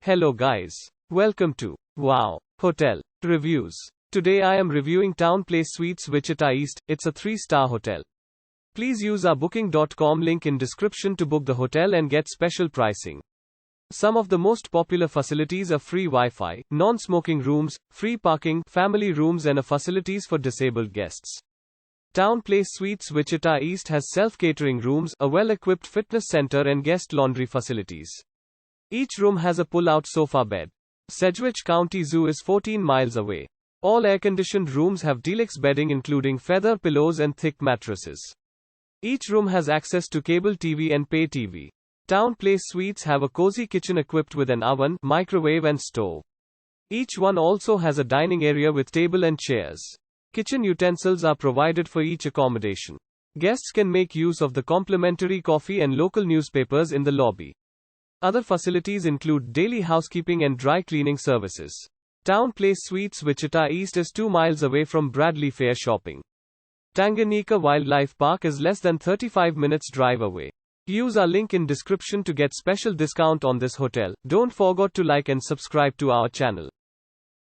Hello guys. Welcome to Wow Hotel Reviews. Today I am reviewing TownePlace Suites Wichita East. It's a 3-star hotel. Please use our booking.com link in description to book the hotel and get special pricing. Some of the most popular facilities are free Wi-Fi, non-smoking rooms, free parking, family rooms and facilities for disabled guests. TownePlace Suites Wichita East has self-catering rooms, a well-equipped fitness center and guest laundry facilities. Each room has a pull-out sofa bed. Sedgwich County Zoo is 14 miles away. All air-conditioned rooms have deluxe bedding including feather pillows and thick mattresses. Each room has access to cable TV and pay TV. TownePlace Suites have a cozy kitchen equipped with an oven, microwave and stove. Each one also has a dining area with table and chairs. Kitchen utensils are provided for each accommodation. Guests can make use of the complimentary coffee and local newspapers in the lobby. Other facilities include daily housekeeping and dry cleaning services. TownePlace Suites Wichita East is 2 miles away from Bradley Fair Shopping. Tanganyika Wildlife Park is less than 35 minutes drive away. Use our link in description to get special discount on this hotel. Don't forget to like and subscribe to our channel.